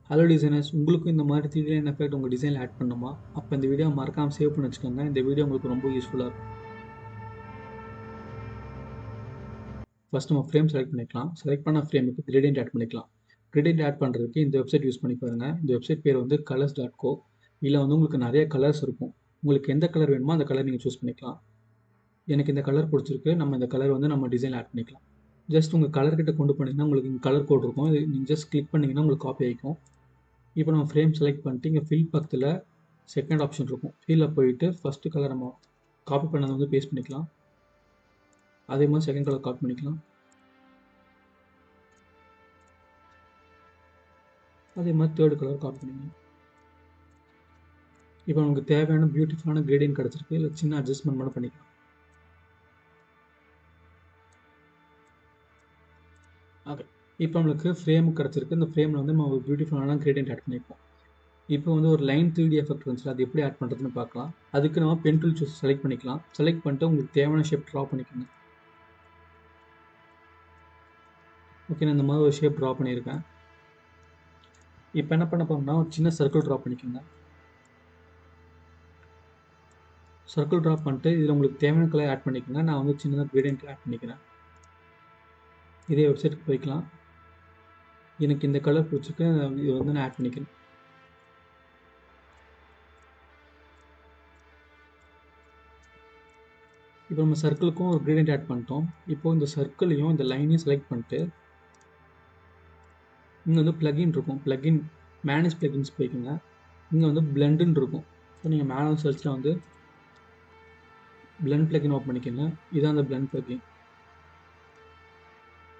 Hello designers, உங்களுக்கும் இந்த மாதிரி 3D லைன் எஃபெக்ட் உங்கள் டிசைனில் ஆட் பண்ணுமா? அப்போ இந்த வீடியோ மறக்காமல் சேவ் பண்ணி வச்சுக்கோங்க. இந்த வீடியோ உங்களுக்கு ரொம்ப யூஸ்ஃபுல்லாக இருக்கும். ஃபர்ஸ்ட் நம்ம ஃப்ரேம் செலக்ட் பண்ணிக்கலாம். செலக்ட் பண்ண ஃப்ரேமுக்கு கிரேடியன்ட் ஆட் பண்ணிக்கலாம். கிரேடியன்ட் ஆட் பண்ணுறதுக்கு இந்த வெப்சைட் யூஸ் பண்ணி பாருங்கள். இந்த வெப்சைட் பேர் வந்து colors.co. இதில் வந்து உங்களுக்கு நிறைய கலர்ஸ் இருக்கும். உங்களுக்கு எந்த கலர் வேணுமோ அந்த கலர் நீங்கள் சூஸ் பண்ணிக்கலாம். எனக்கு இந்த கலர் பிடிச்சிருக்கு. நம்ம இந்த கலர் வந்து நம்ம டிசைனில் ஆட் பண்ணிக்கலாம். ஜஸ்ட் உங்கள் கலர் கிட்ட கொண்டு போனீங்கன்னா உங்களுக்கு இங்கே கலர் கோட் இருக்கும். இது நீங்கள் ஜஸ்ட் கிளிக் பண்ணிங்கன்னா உங்களுக்கு காப்பி ஆகிக்கும். இப்போ நம்ம ஃப்ரேம் செலக்ட் பண்ணிட்டு இங்கே ஃபில் பக்கத்தில் செகண்ட் ஆப்ஷன் இருக்கும். ஃபீல்டில் போயிட்டு ஃபஸ்ட்டு கலர் நம்ம காப்பி பண்ணதை வந்து பேஸ்ட் பண்ணிக்கலாம். அதே மாதிரி செகண்ட் கலர் காப்பி பண்ணிக்கலாம். அதே மாதிரி தேர்டு கலர் காப்பி பண்ணிக்கலாம். இப்போ நமக்கு தேவையான பியூட்டிஃபுல்லான கிரேடியன்ட் கிடச்சிருக்கு. இல்லை சின்ன அட்ஜஸ்ட்மெண்ட் மட்டும் பண்ணிக்கலாம். ஓகே, இப்போ நம்மளுக்கு ஃப்ரேம் கிடச்சிருக்கு. இந்த ஃப்ரேமில் வந்து நம்ம ஒரு பியூட்டிஃபுல்லான கிரேடியன்ட் ஆட் பண்ணியிருக்கோம். இப்போ வந்து ஒரு லைன் 3D எஃபெக்ட் வந்துச்சு, அது எப்படி ஆட் பண்ணுறதுன்னு பார்க்கலாம். அதுக்கு நம்ம பென் டூல் சூஸ் செலக்ட் பண்ணிக்கலாம். செலக்ட் பண்ணிட்டு உங்களுக்கு தேவையான ஷேப் ட்ரா பண்ணிக்கோங்க. ஓகே, நான் இந்த மாதிரி ஒரு ஷேப் ட்ரா பண்ணியிருக்கேன். இப்போ என்ன பண்ண போகிறோம்னா ஒரு சின்ன சர்க்கிள் ட்ரா பண்ணிக்கோங்க. சர்க்கிள் ட்ரா பண்ணிட்டு இதில் உங்களுக்கு தேவையான கலர் ஆட் பண்ணிக்கோங்க. நான் வந்து சின்னதாக கிரேடியன்ட் ஆட் பண்ணிக்கிறேன். இதே வெப்சைட்டுக்கு போய்க்கலாம். எனக்கு இந்த கலர் பிடிச்சிருக்கு, இது வந்து நான் ஆட் பண்ணிக்கிறேன். இப்போ நம்ம சர்க்கிளுக்கும் ஒரு கிரேடியன்ட் ஆட் பண்ணிட்டோம். இப்போ இந்த சர்க்கிளையும் இந்த லைனையும் செலக்ட் பண்ணிட்டு இங்கே வந்து பிளகின் இருக்கும். பிளகின் மேனேஜ் பிளகின்ஸ் போய்க்குங்க. இங்கே வந்து பிளெண்டுன்னு இருக்கும். ஸோ நீங்கள் மேனுவல் சர்ச்சில் வந்து பிளெண்ட் பிளகின் ஓப்பன் பண்ணிக்கோங்க. இதான் அந்த பிளெண்ட் பிளகின்.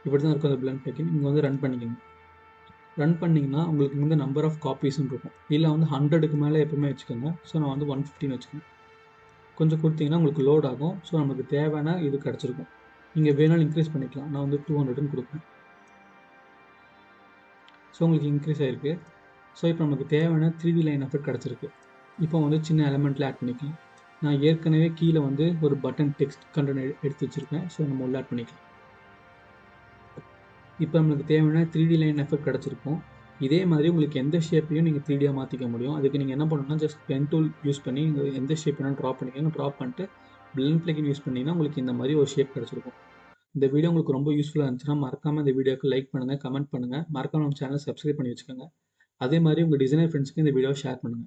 இப்படி தான் இருக்கும் அந்த பிளெண்ட் பிளகின். இங்கே வந்து ரன் பண்ணிக்கோங்க. ரன் பண்ணிங்கன்னா உங்களுக்கு வந்து நம்பர் ஆஃப் காப்பீஸ்ன்னு இருக்கும். இதில் வந்து 100க்கு மேலே எப்பவுமே வச்சுக்கோங்க. ஸோ நான் வந்து 150 வச்சுக்கோங்க. கொஞ்சம் கொடுத்தீங்கன்னா உங்களுக்கு லோட் ஆகும். ஸோ நமக்கு தேவையான இது கிடச்சிருக்கும். நீங்கள் வேணாலும் இன்க்ரீஸ் பண்ணிக்கலாம். நான் வந்து 200ன்னு கொடுப்பேன். ஸோ உங்களுக்கு இன்க்ரீஸ் ஆகிருக்கு. ஸோ இப்போ நமக்கு தேவையான 3D லைன் எஃபெக்ட் கிடச்சிருக்கு. இப்போ வந்து சின்ன எலமெண்ட்டில் ஆட் பண்ணிக்கலாம். நான் ஏற்கனவே கீழே வந்து ஒரு பட்டன் டெக்ஸ்ட் கண்டென்ட் எடுத்து வச்சுருக்கேன். ஸோ நம்ம உள்ள ஆட் பண்ணிக்கலாம். இப்போ நம்மளுக்கு தேவையான 3D லைன் எஃபெக்ட் கிடச்சிருக்கும். இதே மாதிரி உங்களுக்கு எந்த ஷேப்பையும் நீங்கள் 3Dயாக மாற்றிக்க முடியும். அதுக்கு நீங்கள் என்ன பண்ணணும்னா ஜஸ்ட் பென் டூல் யூஸ் பண்ணி எந்த ஷேப் வேணாலும் ட்ரா பண்ணிக்கோங்க. ட்ரா பண்ணிட்டு பிளெண்ட் பிளகின் யூஸ் பண்ணிங்கன்னா உங்களுக்கு இந்த மாதிரி ஒரு ஷேப் கிடச்சிருக்கும். இந்த வீடியோ உங்களுக்கு ரொம்ப யூஸ்ஃபுல்லாக இருந்துச்சுன்னா மறக்காமல் இந்த வீடியோக்கு லைக் பண்ணுங்கள், கமெண்ட் பண்ணுங்கள். மறக்காமல் நம்ம சேனலை சப்ஸ்கிரைப் பண்ணி வச்சுக்கோங்க. அதே மாதிரி உங்கள் டிசைனர் ஃப்ரெண்ட்ஸ்க்கு இந்த வீடியோவை ஷேர் பண்ணுங்கள்.